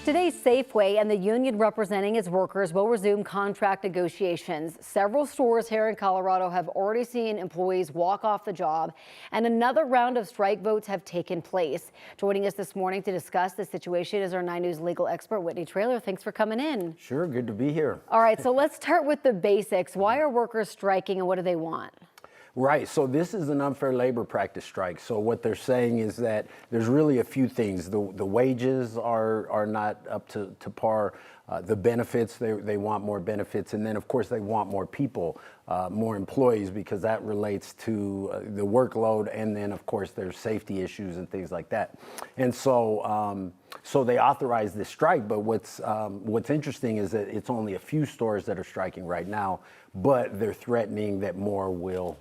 Today, Safeway and the union representing its workers will resume contract negotiations. Several stores here in Colorado have already seen employees walk off the job, and another round of strike votes have taken place. Joining us this morning to discuss the situation is our 9 News legal expert, Whitney Traylor. Thanks for coming in. Sure, good to be here. All right, so let's start with the basics. Why are workers striking and what do they want? Right, so this is an unfair labor practice strike. So what they're saying is that there's really a few things. The wages are not up to par. The benefits, they want more benefits. And then, of course, they want more people, more employees, because that relates to the workload. And then, of course, there's safety issues and things like that. And so so they authorized this strike. But what's interesting is that it's only a few stores that are striking right now, but they're threatening that more will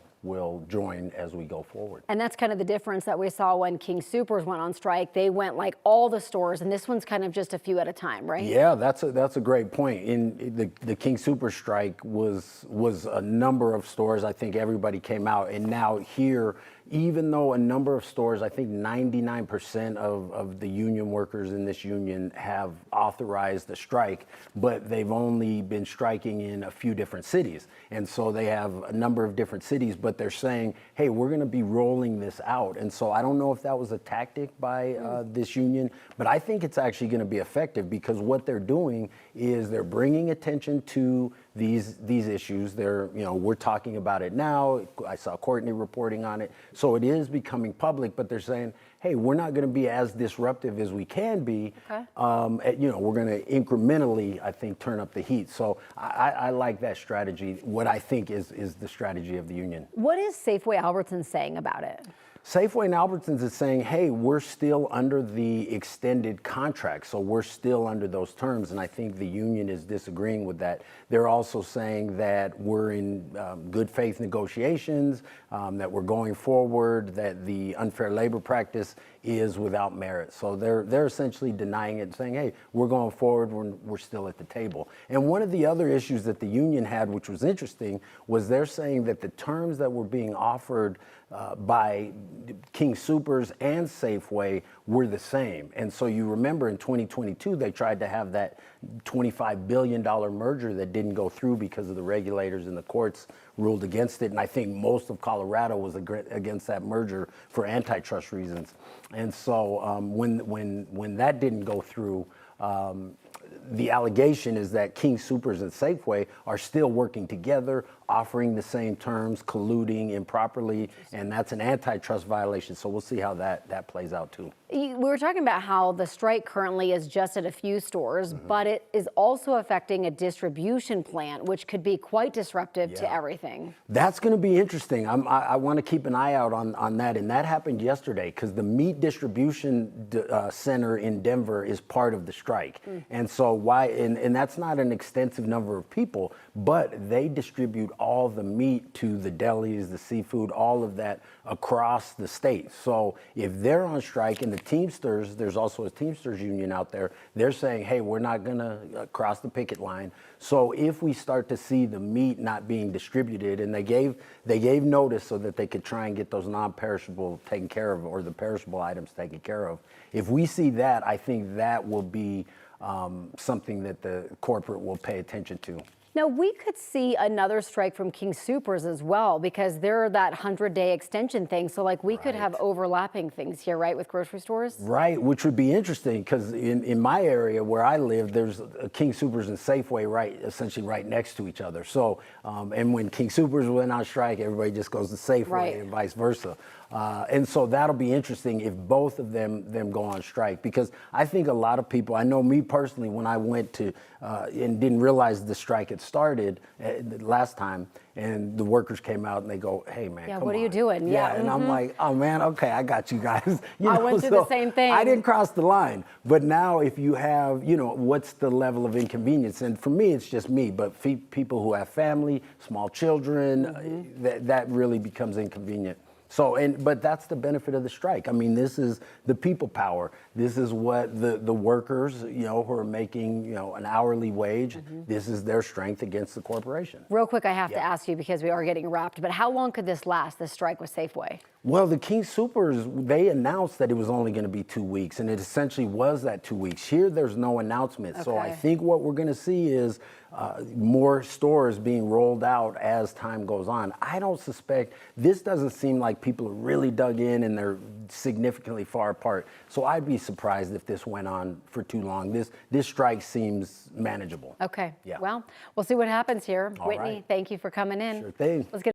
join as we go forward. And that's kind of the difference that we saw when King Soopers went on strike. They went like all the stores, and this one's kind of just a few at a time, right? Yeah, that's a great point. In the King Soopers strike was a number of stores. I think everybody came out, and now here, even though a number of stores, I think 99% of the union workers in this union have authorized a strike, but they've only been striking in a few different cities. And so they have a number of different cities, but they're saying, hey, we're going to be rolling this out. And so I don't know if that was a tactic by this union, but I think it's actually going to be effective, because what they're doing is they're bringing attention to these issues. We're talking about it now. I saw Courtney reporting on it. So it is becoming public, but they're saying, hey, we're not going to be as disruptive as we can be. Okay. We're going to incrementally, I think, turn up the heat. So I like that strategy, what I think is the strategy of the union. What is Safeway Albertsons saying about it? Safeway and Albertsons is saying, hey, we're still under the extended contract, so we're still under those terms, and I think the union is disagreeing with that. They're also saying that we're in good faith negotiations, that we're going forward, that the unfair labor practice is without merit. So they're essentially denying it and saying, hey, we're going forward, we're still at the table. And one of the other issues that the union had, which was interesting, was they're saying that the terms that were being offered by King Soopers and Safeway were the same. And so you remember in 2022, they tried to have that $25 billion merger that didn't go through because of the regulators and the courts ruled against it. And I think most of Colorado was against that merger for antitrust reasons. And so when that didn't go through, the allegation is that King Soopers and Safeway are still working together, offering the same terms, colluding improperly, and that's an antitrust violation. So we'll see how that plays out too. We were talking about how the strike currently is just at a few stores, but it is also affecting a distribution plant, which could be quite disruptive to everything. That's going to be interesting. I want to keep an eye out on that. And that happened yesterday, because the meat distribution center in Denver is part of the strike. And so and that's not an extensive number of people, but they distribute all the meat to the delis, the seafood, all of that across the state. So if they're on strike, and the Teamsters, there's also a Teamsters union out there, they're saying, hey, we're not going to cross the picket line. So if we start to see the meat not being distributed, and they gave notice so that they could try and get those non-perishable taken care of, or the perishable items taken care of. If we see that, I think that will be something that the corporate will pay attention to. Now, we could see another strike from King Soopers as well, because they're that 100-day extension thing. So like we could have overlapping things here, right, with grocery stores? Right, which would be interesting, because in my area where I live, there's a King Soopers and Safeway essentially right next to each other. So, and when King Soopers went on strike, everybody just goes to Safeway and vice versa. And so that'll be interesting if both of them go on strike, because I think a lot of people, I know me personally, when I went to and didn't realize the strike had started last time, and the workers came out and they go, hey man, come what on. are you doing? And I'm like, oh man, okay, I got you guys. I went through the same thing. I didn't cross the line, but now if you have, what's the level of inconvenience? And for me, it's just me, but people who have family, small children, that really becomes inconvenient. So, but that's the benefit of the strike. I mean, this is the people power. This is what the workers, who are making, an hourly wage, this is their strength against the corporation. Real quick, I have to ask you, because we are getting wrapped, but how long could this last, this strike with Safeway? Well, the King Soopers, they announced that it was only going to be 2 weeks, and it essentially was that 2 weeks. Here, there's no announcement. So I Okay. think what we're going to see is more stores being rolled out as time goes on. I don't suspect, this doesn't seem like people are really dug in and they're significantly far apart. So I'd be surprised if this went on for too long. This strike seems manageable. Okay. Yeah. Well, we'll see what happens here. All Whitney, right. thank you for coming in. Sure thing. Let's get